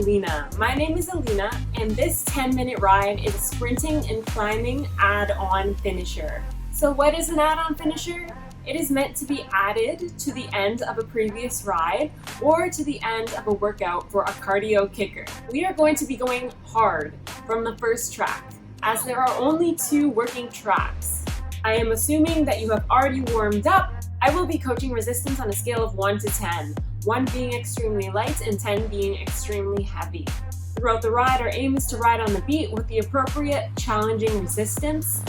Alina. My name is Alina, and this 10-minute ride is a sprinting and climbing add-on finisher. So what is an add-on finisher? It is meant to be added to the end of a previous ride or to the end of a workout for a cardio kicker. We are going to be going hard from the first track, as there are only 2 working tracks. I am assuming that you have already warmed up. I will be coaching resistance on a scale of 1 to 10, 1 being extremely light and 10 being extremely heavy. Throughout the ride, our aim is to ride on the beat with the appropriate challenging resistance.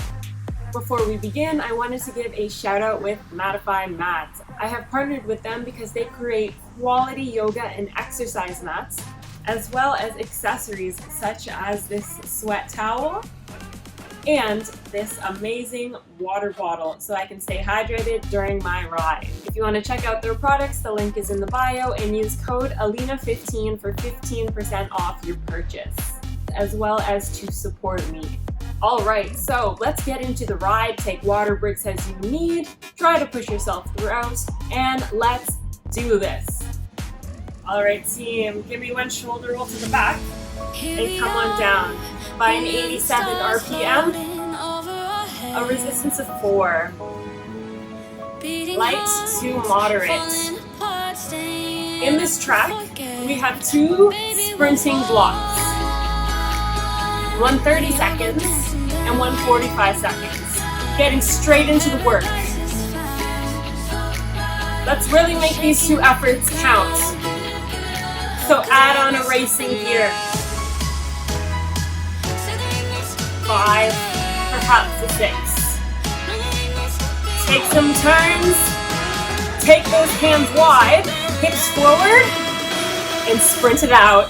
Before we begin, I wanted to give a shout out with Mattify Mats. I have partnered with them because they create quality yoga and exercise mats, as well as accessories such as this sweat towel and this amazing water bottle so I can stay hydrated during my ride. If you want to check out their products, the link is in the bio, and use code ALINA15 for 15% off your purchase, as well as to support me. Alright, so let's get into the ride. Take water breaks as you need, try to push yourself throughout, and let's do this. Alright team, give me 1 shoulder roll to the back, and come on down. By an 87 RPM, a resistance of 4. Light to moderate. In this track, we have 2 sprinting blocks. 1 30 seconds and 1 45 seconds. Getting straight into the work. Let's really make these 2 efforts count. So add on a racing gear. 5, perhaps a 6. Take some turns. Take those hands wide, hips forward, and sprint it out.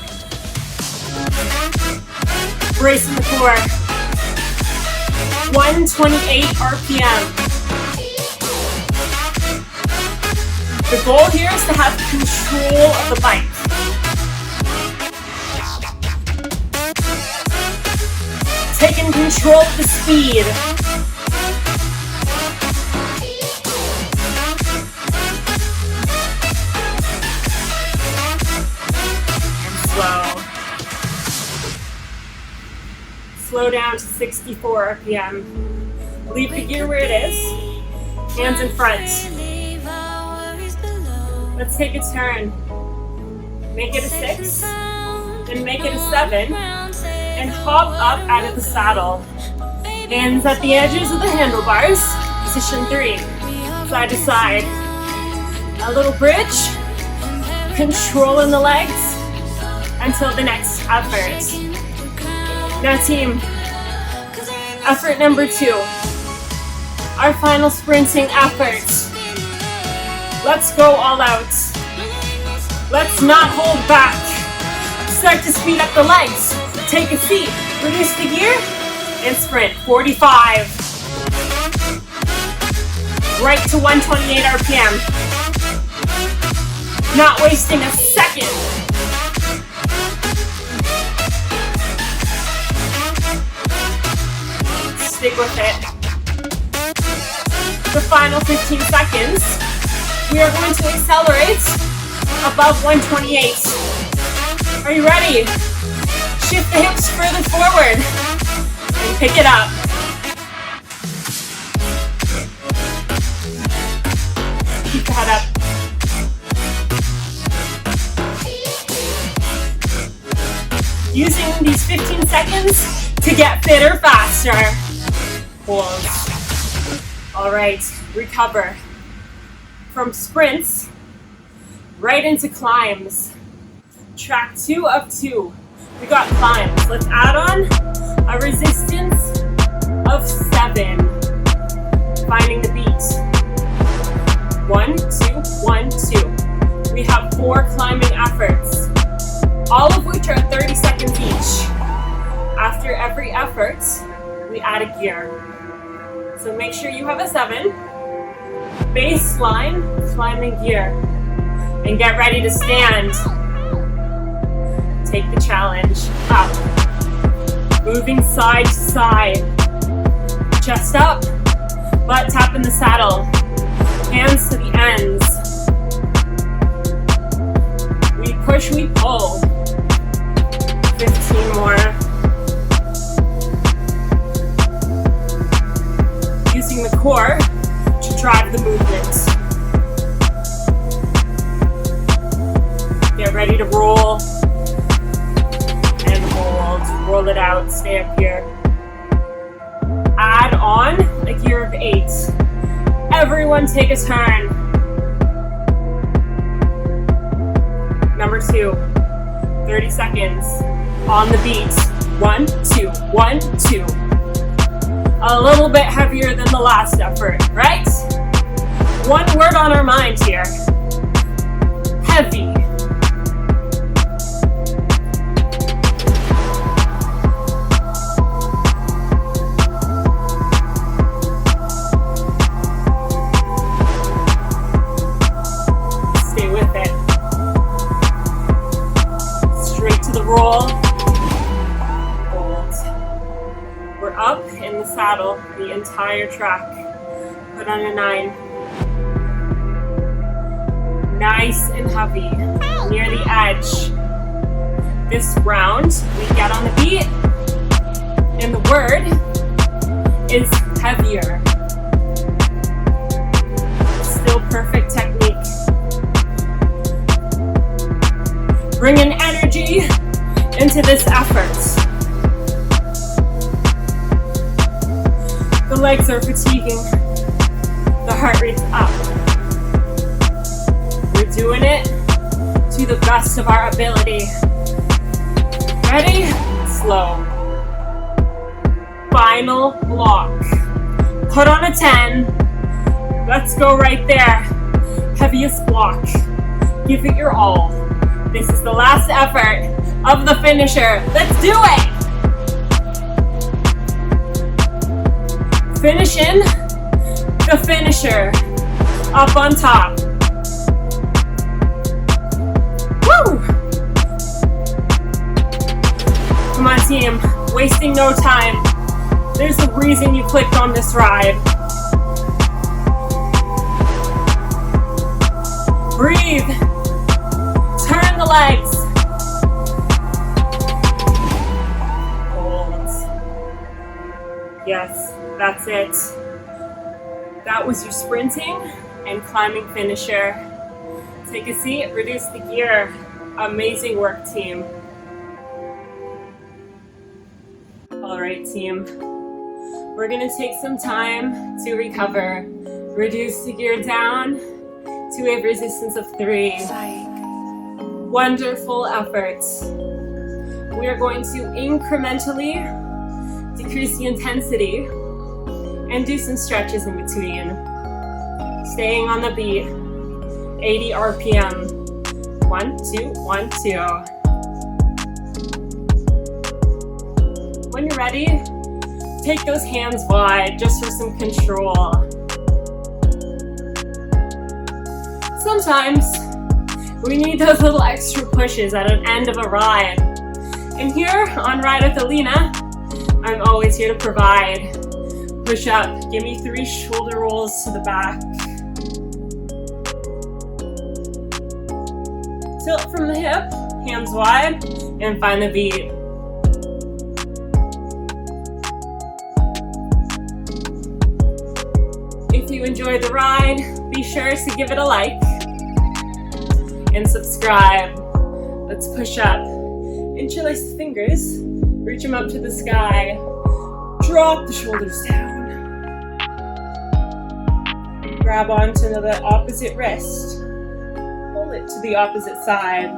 Brace in the core. 128 RPM. The goal here is to have control of the bike. Taking control of the speed. And slow. Slow down to 64 RPM. Leave the gear where it is. Hands in front. Let's take a turn. Make it a 6. Then make it a 7. And hop up out of the saddle. Hands at the edges of the handlebars. Position 3. Side to side. A little bridge. Controlling the legs until the next effort. Now team, effort number 2. Our final sprinting effort. Let's go all out. Let's not hold back. Start to speed up the legs. Take a seat, reduce the gear, and sprint. 45. Right to 128 RPM. Not wasting a second. Stick with it. The final 15 seconds, we are going to accelerate above 128. Are you ready? Shift the hips further forward and pick it up. Keep the head up. Using these 15 seconds to get fitter faster. Hold. Alright, recover. From sprints, right into climbs. Track 2 of 2. We got climbs. Let's add on a resistance of 7. Finding the beat. 1, 2, 1, 2. We have 4 climbing efforts, all of which are 30 seconds each. After every effort, we add a gear. So make sure you have a 7. Baseline climbing gear. And get ready to stand. Take the challenge up. Moving side to side. Chest up, butt tap in the saddle. Hands to the ends. We push, we pull. 15 more. Using the core to drive the movement. Get ready to roll and hold. Roll it out, stay up here. Add on a gear of 8. Everyone take a turn. Number 2, 30 seconds on the beat. 1, 2, 1, 2. A little bit heavier than the last effort, right? One word on our mind here. Heavy. Stay with it. Straight to the roll. We're up in the saddle the entire track. Put on a 9. Nice and heavy, near the edge. This round, we get on the beat, and the word is heavier. Still perfect technique. Bringing energy into this effort. The legs are fatiguing. The heart rate's up. We're doing it to the best of our ability. Ready? Slow. Final block. Put on a 10. Let's go right there. Heaviest block. Give it your all. This is the last effort of the finisher. Let's do it! Finishing the finisher up on top. Woo! Come on, team. Wasting no time. There's a reason you clicked on this ride. Breathe. Turn the legs. Hold. Yes. That's it. That was your sprinting and climbing finisher. Take a seat, reduce the gear. Amazing work, team. All right, team. We're gonna take some time to recover. Reduce the gear down to a resistance of 3. Wonderful efforts. We are going to incrementally decrease the intensity and do some stretches in between. Staying on the beat. 80 RPM. 1, 2, 1, 2. When you're ready, take those hands wide just for some control. Sometimes we need those little extra pushes at an end of a ride. And here on Ride with Alina, I'm always here to provide. Push up. Give me 3 shoulder rolls to the back. Tilt from the hip, hands wide, and find the beat. If you enjoyed the ride, be sure to give it a like and subscribe. Let's push up. Interlace the fingers, reach them up to the sky. Drop the shoulders down. Grab onto the opposite wrist. Pull it to the opposite side.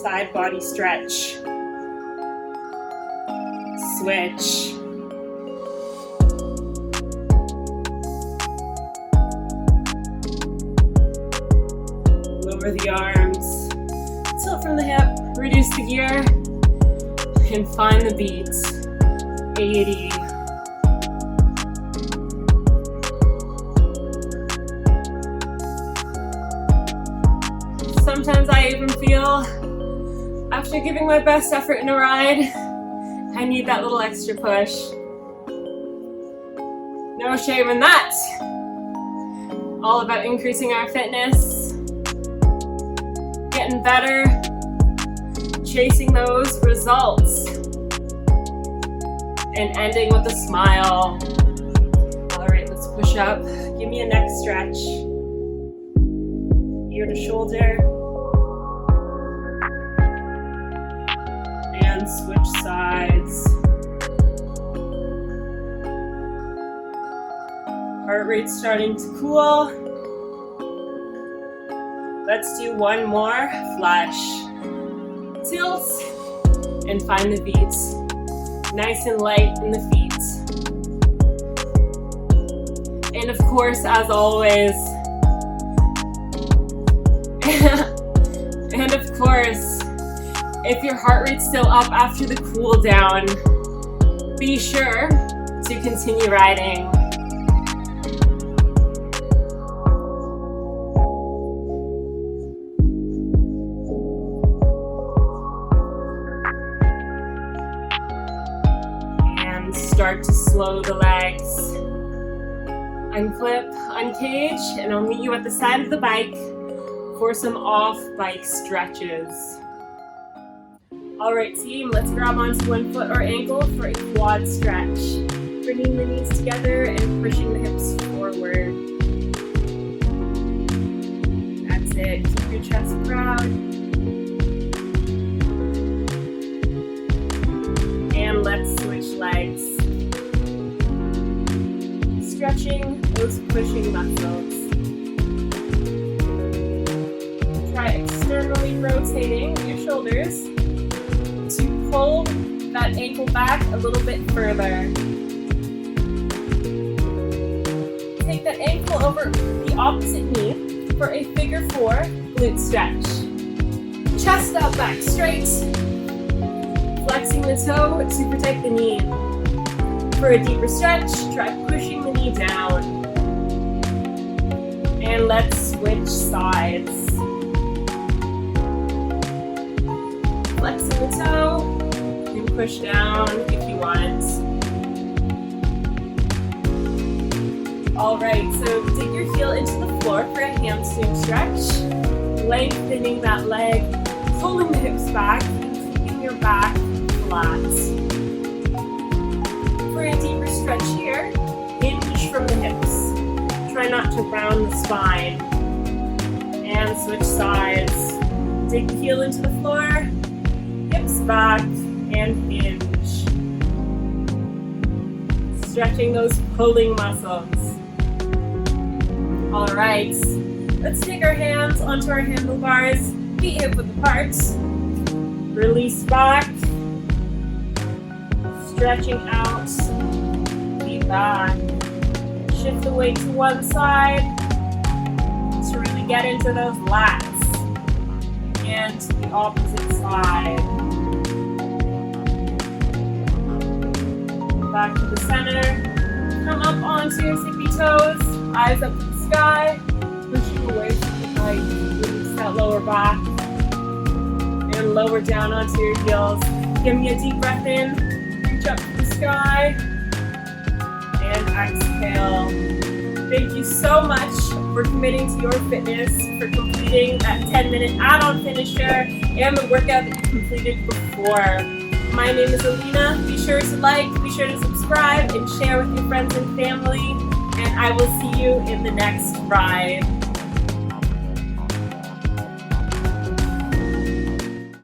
Side body stretch. Switch. Lower the arms. Tilt from the hip. Reduce the gear. And find the beat. 80. Sometimes I even feel, after giving my best effort in a ride, I need that little extra push. No shame in that. All about increasing our fitness, getting better, chasing those results and ending with a smile. All right, let's push up. Give me a neck stretch. Ear to shoulder. And switch sides. Heart rate's starting to cool. Let's do one more. Flush. Tilt. And find the beat. Nice and light in the feet. And of course, as always, and of course, if your heart rate's still up after the cool down, be sure to continue riding. And start to slow the legs. Unclip, uncage, and I'll meet you at the side of the bike for some off-bike stretches. All right, team, let's grab onto one foot or ankle for a quad stretch. Bringing the knees together and pushing the hips forward. That's it. Keep your chest proud. And let's switch legs. Stretching those pushing muscles. Try externally rotating your shoulders to pull that ankle back a little bit further. Take that ankle over the opposite knee for a figure 4 glute stretch. Chest out, back straight. Flexing the toe to protect the knee. For a deeper stretch, try pushing the knee down. And let's switch sides. Flexing the toe, and push down if you want. All right, so dig your heel into the floor for a hamstring stretch, lengthening that leg, pulling the hips back, and keeping your back flat. For a deeper stretch here, hinge from the hips. Try not to round the spine. And switch sides. Dig the heel into the floor, hips back, and hinge. Stretching those pulling muscles. All right, let's take our hands onto our handlebars, feet hip width apart. Release back. Stretching out, feet back. Shift the weight to one side to really get into those lats. And to the opposite side. Back to the center. Come up onto your tippy toes, eyes up to the sky, pushing away from the bike. Release that lower back. And lower down onto your heels. Give me a deep breath in. Reach up to the sky and exhale. Thank you so much for committing to your fitness, for completing that 10-minute add-on finisher and the workout that you completed before. My name is Alina. Be sure to like, be sure to subscribe, and share with your friends and family. And I will see you in the next ride.